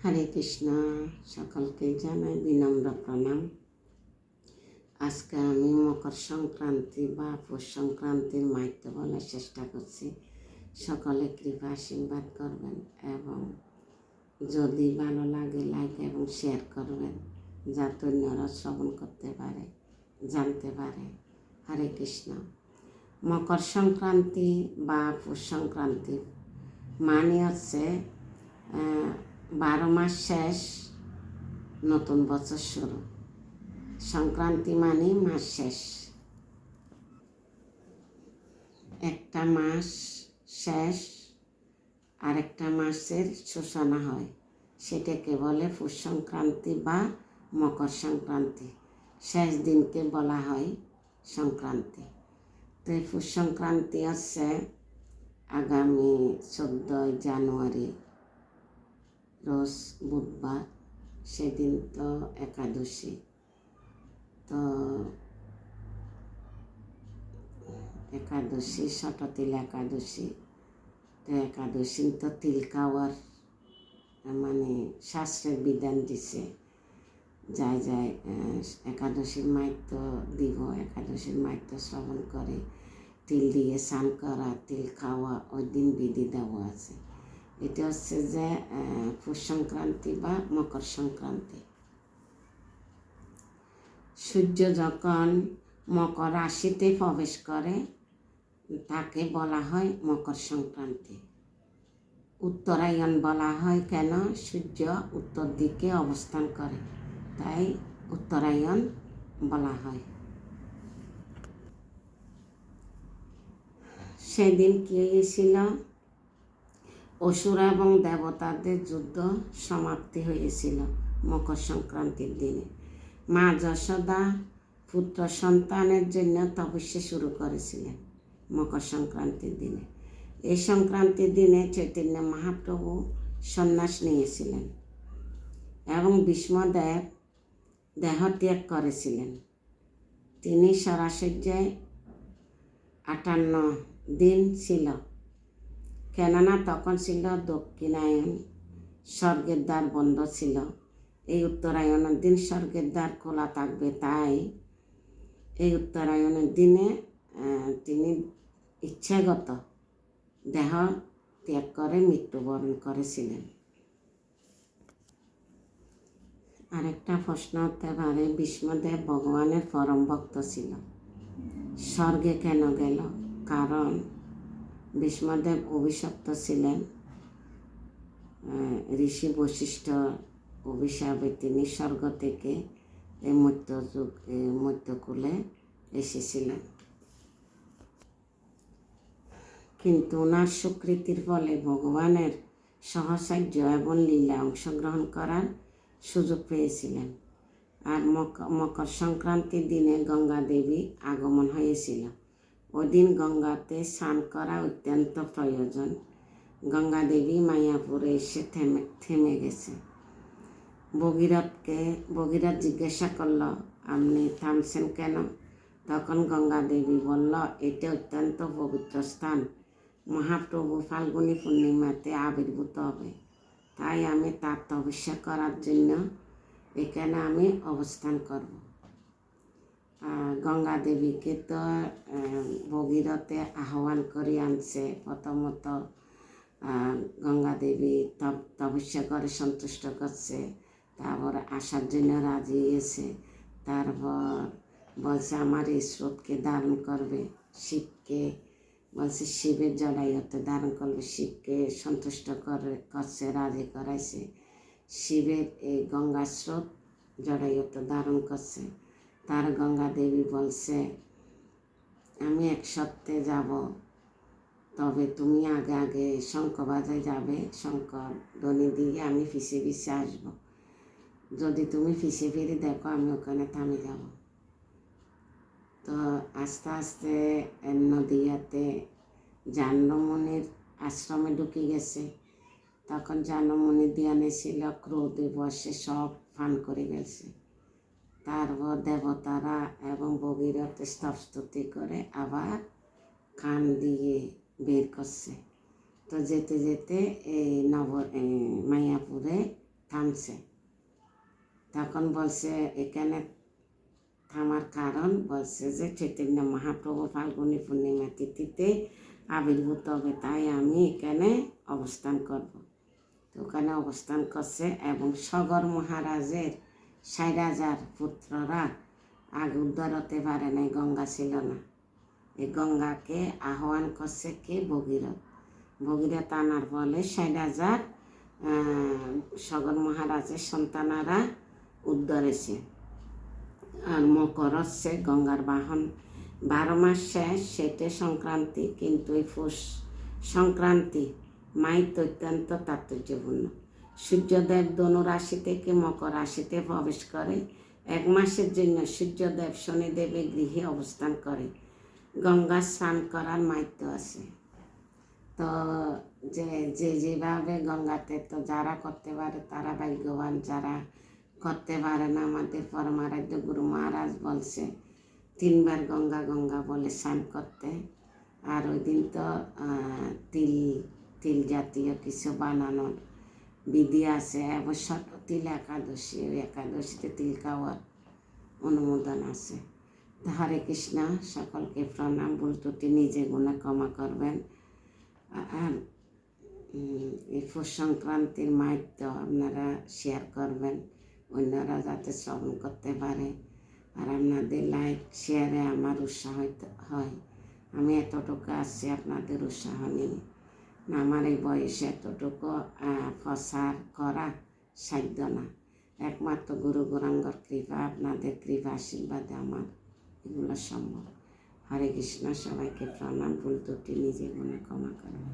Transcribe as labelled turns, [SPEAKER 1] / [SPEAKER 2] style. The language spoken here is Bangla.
[SPEAKER 1] হরে কৃষ্ণ। সকলকে জানাই বিনম্র প্রণাম। আজকে আমি মকর সংক্রান্তি বা পৌষ সংক্রান্তির মাহাত্ম্য বলার চেষ্টা করছি। সকলে কৃপা আশীর্বাদ করবেন এবং যদি ভালো লাগে লাইক এবং শেয়ার করবেন, যাতে অন্যরা শ্রবণ করতে পারে, জানতে পারে। হরে কৃষ্ণ। মকর সংক্রান্তি বা পৌষ সংক্রান্তি মানে হচ্ছে 12 মাস শেষ, নতুন বছর শুরু। সংক্রান্তি মানে মাস শেষ, একটা মাস শেষ আরেকটা মাসের সূচনা হয়, সেটাকে বলে পৌষ সংক্রান্তি বা মকর সংক্রান্তি। শেষ দিনকে বলা হয় সংক্রান্তি। তো এই পৌষ সংক্রান্তি হচ্ছে আগামী 14 জানুয়ারি, রোজ বুধবার। সেদিন তো একাদশী। তো একাদশী শততিল একাদশী। তো একাদশী তো তিল খাওয়ার মানে শাস্ত্রের বিধান দিছে। যায় যায় একাদশীর মাহাত্ম্য দিব, একাদশীর মাহাত্ম্য শ্রবণ করে তিল দিয়ে স্নান করা, তিল খাওয়া, ওই দিন বিধি দেওয়া আছে। এটা হচ্ছে যে পৌষ সংক্রান্তি বা মকর সংক্রান্তি। সূর্য যখন মকর রাশিতে প্রবেশ করে তাকে বলা হয় মকর সংক্রান্তি। উত্তরায়ণ বলা হয় কেন? সূর্য উত্তর দিকে অবস্থান করে, তাই উত্তরায়ণ বলা হয়। সেদিন কি হয়েছিল? অসুর এবং দেবতাদের যুদ্ধ সমাপ্তি হয়েছিল মকর সংক্রান্তির দিনে। মা যশোদা পুত্র সন্তানের জন্য তপস্যা শুরু করেছিলেন মকর সংক্রান্তির দিনে। এই সংক্রান্তির দিনে চৈতন্য মহাপ্রভু সন্ন্যাস নিয়েছিলেন এবং ভীষ্মদেব দেহত্যাগ করেছিলেন। তিনি সরাসরি 58 দিন ছিল, কেননা তখন ছিল দক্ষিণায়ন, স্বর্গের দ্বার বন্ধ ছিল। এই উত্তরায়ণের দিন স্বর্গের দ্বার খোলা থাকবে, তাই এই উত্তরায়ণের দিনে তিনি ইচ্ছাগত দেহ ত্যাগ করে মৃত্যুবরণ করেছিলেন। আরেকটা প্রশ্ন হতে পারে, ভীষ্মদেব ভগবানের পরম ভক্ত ছিল, স্বর্গে কেন গেল? কারণ ভীষ্মদেব অভিশপ্ত ছিলেন। ঋষি বশিষ্ঠ অভিশাপে তিনি স্বর্গ থেকে মধ্যকুলে এসেছিলেন, কিন্তু ওনার স্বীকৃতির ফলে ভগবানের সহচর্য এবং লীলা অংশগ্রহণ করার সুযোগ পেয়েছিলেন। আর মকর সংক্রান্তির দিনে গঙ্গা দেবী আগমন হয়েছিল। ওই দিন গঙ্গাতে স্নান করা অত্যন্ত প্রয়োজন। গঙ্গা দেবী মায়াপুরে এসে থেমে গেছে। ভগীরথ জিজ্ঞাসা করল, আপনি থামছেন কেন? তখন গঙ্গা দেবী বলল, এটা অত্যন্ত পবিত্র স্থান, মহাপ্রভু ফাল্গুনী পূর্ণিমাতে আবির্ভূত হবে, তাই আমি তার তপস্যা করার জন্য এখানে আমি অবস্থান করব। গঙ্গা দেবীকে তো ভগীরথে আহ্বান করে আনছে। প্রথমত গঙ্গা দেবী তপস্যা করে সন্তুষ্ট করছে, তারপর আসার জন্য রাজি হয়েছে। তারপর বলছে আমার এই স্রোতকে ধারণ করবে, শিবকে বলছে শিবের জড়াইতে ধারণ করবে, শিবকে সন্তুষ্ট করছে, রাজি করাইছে। শিবের এই গঙ্গা স্রোত জড়াইতে ধারণ করছে। তার গঙ্গা দেবী বলছে, আমি এক সপ্তাহে যাব, তবে তুমি আগে আগে শঙ্খ বাজায় যাবে, শঙ্খ ধ্বনি দিয়ে আমি পিছিয়ে পিছিয়ে আসবো। যদি তুমি পিছিয়ে ফিরে দেখো আমি ওখানে থামে যাব। তো আস্তে আস্তে নদীয়াতে জাহ্নমুনির আশ্রমে ঢুকে গেছে। তখন জাহ্নমুনি ধ্যানে ছিল, ক্রোধে বসে সব পান করে গেছে। তারপর দেবতারা এবং ভগীরথ স্তবস্তুতি করে আবার কান দিয়ে বের করছে। তো যেতে যেতে এই মায়াপুরে থামছে। তখন বলছে এখানে থামার কারণ বলছে যে চৈতন্য মহাপ্রভু ফাল্গুনী পূর্ণিমা তিথিতে আবির্ভূত হবে, তাই আমি এখানে অবস্থান করব। তো ওখানে অবস্থান করছে এবং সগর মহারাজের ৬০,০০০ পুত্ররা আগে উদ্ধার হতে পারে নাই, গঙ্গা ছিল না। এই গঙ্গাকে আহ্বান করছে কে? ভগীরথ। ভগীরথ আনার ফলে ৬০,০০০ সগর মহারাজের সন্তানারা উদ্ধার হয়েছে। আর মকর হচ্ছে গঙ্গার বাহন। ১২ মাস শেষ, সেটে সংক্রান্তি, কিন্তু এই পৌষ সংক্রান্তি মাহিত্য অত্যন্ত তাৎপর্যপূর্ণ। সূর্যদেব ধনু রাশি থেকে মকর রাশিতে প্রবেশ করে। ১ মাসের জন্য সূর্যদেব শনিদেবের গৃহে অবস্থান করে। গঙ্গা স্নান করার মাহিত্য আছে। তো যেভাবে গঙ্গাতে তো যারা করতে পারে তারা ভাগ্যবান, যারা করতে পারে না, আমাদের পরমারাধ্য গুরু মহারাজ বলছে ৩ বার গঙ্গা গঙ্গা বলে স্নান করতে। আর ওই দিন তো তিল জাতীয় কিছু বানানোর বিধি আছে। অবশ্য তিল একাদশী, ওই একাদশীতে তিল খাওয়ার অনুমোদন আছে। হরে কৃষ্ণ, সকলকে প্রণাম। ভুল ত্রুটি নিজে গুণে ক্ষমা করবেন। আর এই পৌষ সংক্রান্তির মাহাত্ম্য আপনারা শেয়ার করবেন, অন্যরা যাতে শ্রবণ করতে পারে। আর আপনাদের লাইক শেয়ারে আমার উৎসাহ হয়। আমি এতটুকু আসছি, আপনাদের উৎসাহ নিয়ে। আমার এই বয়সে এতটুকু প্রচার করা সাধ্য না, একমাত্র গুরু গৌরাঙ্গর কৃপা, আপনাদের কৃপা আশীর্বাদে আমার এগুলো সম্ভব। হরে কৃষ্ণ, সবাইকে প্রণাম। ভুল ত্রুটি নিজে গুণে ক্ষমা করবেন।